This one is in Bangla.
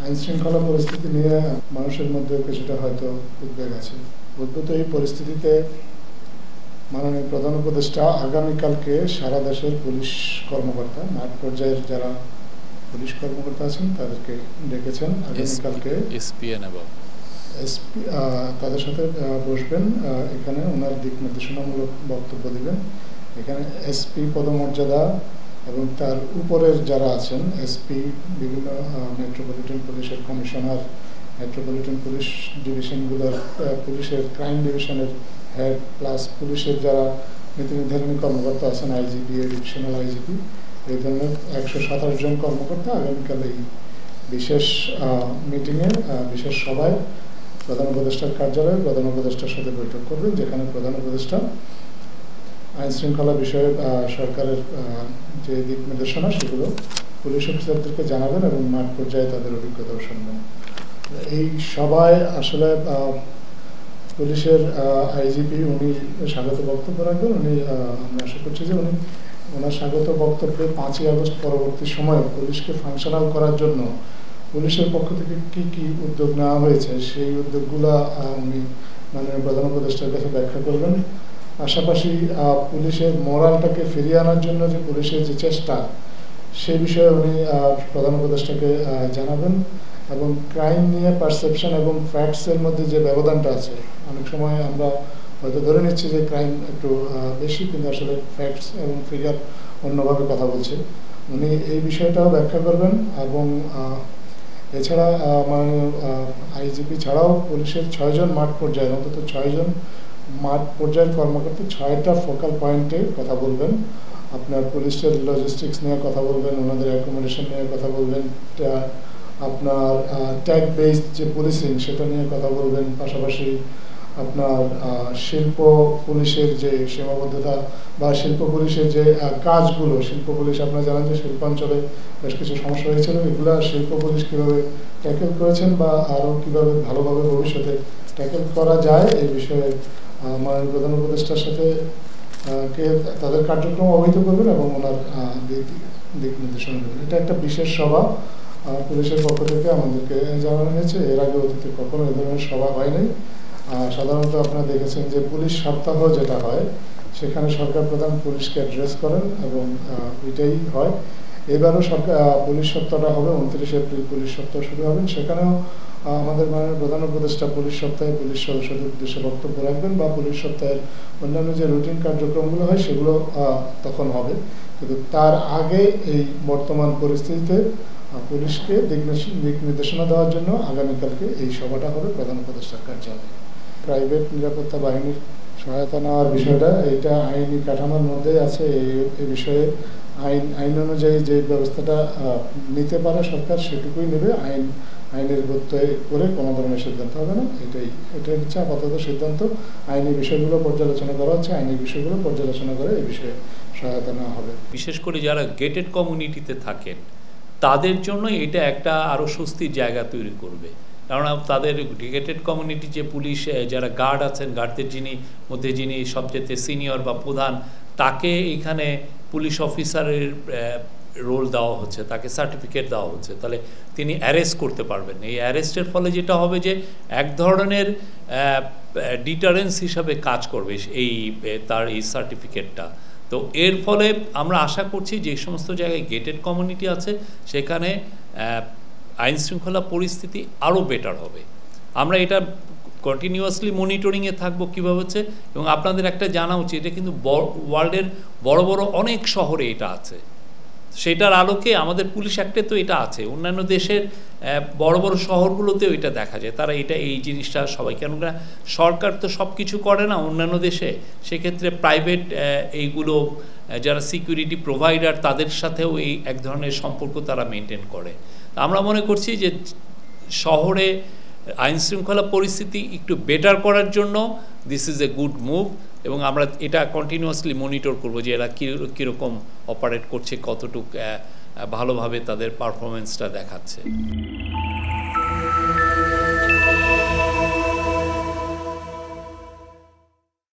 আইন শৃঙ্খলা পরিস্থিতি নিয়ে মানুষের মধ্যে কিছুটা হয়তো উদ্বেগ আছে। উদ্ভূত এই পরিস্থিতিতে মাননীয় প্রধান উপদেষ্টা আগামীকালকে সারা দেশের পুলিশ কর্মকর্তা, মাঠ পর্যায়ের যারা পুলিশ কর্মকর্তা আছেন তাদেরকে ডেকেছেন। আগামীকালকে এসপি তাদের সাথে বসবেন, এখানে ওনার দিক নির্দেশনামূলক বক্তব্য দিবেন। এখানে এসপি পদমর্যাদা এবং তার উপরের যারা আছেন এসপি, বিভিন্ন মেট্রোপলিটন পুলিশের কমিশনার, মেট্রোপলিটন পুলিশ ডিভিশনগুলোর পুলিশের ক্রাইম ডিভিশনের হেড, প্লাস পুলিশের যারা নীতি নির্ধারণী কর্মকর্তা আছেন, আইজিপি, ডিভিশনাল আইজিপি, এই ধরনের 127 জন কর্মকর্তা আগামীকাল এই বিশেষ মিটিংয়ে, বিশেষ সভায় প্রধান উপদেষ্টার কার্যালয়ে প্রধান উপদেষ্টার সাথে বৈঠক করবেন, যেখানে প্রধান উপদেষ্টা আইন শৃঙ্খলা বিষয়ে সরকারের যে দিক নির্দেশনা সেগুলো পুলিশ অফিসারদেরকে জানাবেন এবং মাঠ পর্যায়ে তাদের অভিজ্ঞতাও শুনবেন। এই সভায় আসলে পুলিশের আইজিপি উনি স্বাগত বক্তব্য রাখবেন। উনি আমি আশা করছি যে ওনার স্বাগত বক্তব্যে 5ই আগস্ট পরবর্তী সময়ে পুলিশকে ফাংশনাল করার জন্য পুলিশের পক্ষ থেকে কি কি উদ্যোগ নেওয়া হয়েছে সেই উদ্যোগগুলো উনি মাননীয় প্রধান উপদেষ্টার কাছে ব্যাখ্যা করবেন। পাশাপাশি পুলিশের মোরালটাকে ফিরিয়ে আনার জন্য যে পুলিশের যে চেষ্টা সেই বিষয়ে উনি প্রধান উপদেষ্টাকে জানাবেন। এবং ক্রাইম নিয়ে পারসেপশন এবং ফ্যাক্টসের মধ্যে যে ব্যবধানটা আছে, অনেক সময় আমরা হয়তো ধরে নিচ্ছি যে ক্রাইম একটু বেশি, কিন্তু আসলে ফ্যাক্টস এবং ফিগার অন্যভাবে কথা বলছে। উনি এই বিষয়টাও ব্যাখ্যা করবেন। এবং এছাড়া মাননীয় আইজিপি ছাড়াও পুলিশের 6 জন মাঠ পর্যায়ের, অন্তত 6 জন মাঠ পর্যায়ের কর্মকর্তা 6টা ফোকাল পয়েন্টে কথা বলবেন। আপনার পুলিশের লজিস্টিক্স নিয়ে কথা বলবেন, ওনাদের অ্যাকোমোডেশন নিয়ে কথা বলবেন, আপনার ট্যাগ বেসড যে পুলিশিং সেটা নিয়ে কথা বলবেন। পাশাপাশি আপনার শিল্প পুলিশের যে সীমাবদ্ধতা বা শিল্প পুলিশের যে কাজগুলো, শিল্প পুলিশ আপনারা জানেন যে শিল্পাঞ্চলে বেশ কিছু সমস্যা হয়েছিল, এগুলো শিল্প পুলিশ কীভাবে ট্যাকেল করেছেন বা আরও কীভাবে ভালোভাবে ভবিষ্যতে ট্যাকেল করা যায় এই বিষয়ে মাননীয় প্রধান উপদেষ্টার সাথে তাদের কার্যক্রম অবহিত করবেন এবং ওনার দিক নির্দেশনা দেবেন। এটা একটা বিশেষ সভা পুলিশের পক্ষ থেকে আমাদেরকে জানানো হয়েছে। এর আগে অতীতে কখনো এ ধরনের সভা হয় নাই। সাধারণত আপনারা দেখেছেন যে পুলিশ সপ্তাহ যেটা হয় সেখানে সরকার প্রধান পুলিশকে অ্যাড্রেস করেন এবং এটাই হয়। এবারও সরকার পুলিশ সপ্তাহটা হবে 29 এপ্রিল, পুলিশ সপ্তাহ শুরু হবেন। সেখানেও আমাদের মাননীয় প্রধান উপদেষ্টা পুলিশ সপ্তাহে পুলিশ সদস্যদের উদ্দেশ্যে বক্তব্য রাখবেন বা পুলিশ সপ্তাহের অন্যান্য যে রুটিন কার্যক্রমগুলো হয় সেগুলো তখন হবে। কিন্তু তার আগে এই বর্তমান পরিস্থিতিতে পুলিশকে দিক নির্দেশনা দেওয়ার জন্য আগামীকালকে এই সভাটা হবে প্রধান উপদেষ্টার কার্যালয়ে। প্রাইভেট নিরাপত্তা বাহিনীর সহায়তা নেওয়ার বিষয়টা এটা আইনি কাঠামোর মধ্যে আছে। এই বিষয়ে আইন অনুযায়ী যে ব্যবস্থাটা নিতে পারে সরকার সেটুকুই নেবে। আইনের গত্যে করে কোনো ধরনের সিদ্ধান্ত হবে না। এটাই হচ্ছে আপাতত সিদ্ধান্ত। আইনি বিষয়গুলো পর্যালোচনা করা হচ্ছে, আইনি বিষয়গুলো পর্যালোচনা করে এই বিষয়ে সহায়তা নেওয়া হবে। বিশেষ করে যারা গেটেড কমিউনিটিতে থাকেন তাদের জন্য এটা একটা আরও স্বস্তির জায়গা তৈরি করবে। কারণ তাদের গেটেড কমিউনিটি যে পুলিশ যারা গার্ড আছেন, গার্ডদের যিনি সবচেয়ে সিনিয়র বা প্রধান, তাকে এখানে পুলিশ অফিসারের রোল দেওয়া হচ্ছে, তাকে সার্টিফিকেট দেওয়া হচ্ছে, তাহলে তিনি অ্যারেস্ট করতে পারবেন। এই অ্যারেস্টের ফলে যেটা হবে যে এক ধরনের ডিটারেন্স হিসাবে কাজ করবে তার এই সার্টিফিকেটটা। তো এর ফলে আমরা আশা করছি যে সমস্ত জায়গায় গেটেড কমিউনিটি আছে সেখানে আইন শৃঙ্খলা পরিস্থিতি আরও বেটার হবে। আমরা এটা কন্টিনিউয়াসলি মনিটরিংয়ে থাকবো কীভাবে হচ্ছে। এবং আপনাদের একটা জানা উচিত, এটা কিন্তু ওয়ার্ল্ডের বড় বড় অনেক শহরে এটা আছে। সেটার আলোকে আমাদের পুলিশ অ্যাক্টে তো এটা আছে, অন্যান্য দেশের বড় বড় শহরগুলোতেও এটা দেখা যায়। তারা এই জিনিসটা সবাই, কেননা সরকার তো সব কিছু করে না অন্যান্য দেশে, সেক্ষেত্রে প্রাইভেট এইগুলো যারা সিকিউরিটি প্রোভাইডার তাদের সাথেও এই এক ধরনের সম্পর্ক তারা মেনটেন করে। আমরা মনে করছি যে শহরে আইন শৃঙ্খলা পরিস্থিতি একটু বেটার করার জন্য this is a good move. এবং আমরা এটা কন্টিনিউয়াসলি মনিটর করব যে এরা কীরকম অপারেট করছে, কতটুকু ভালোভাবে তাদের পারফরমেন্সটা দেখাচ্ছে।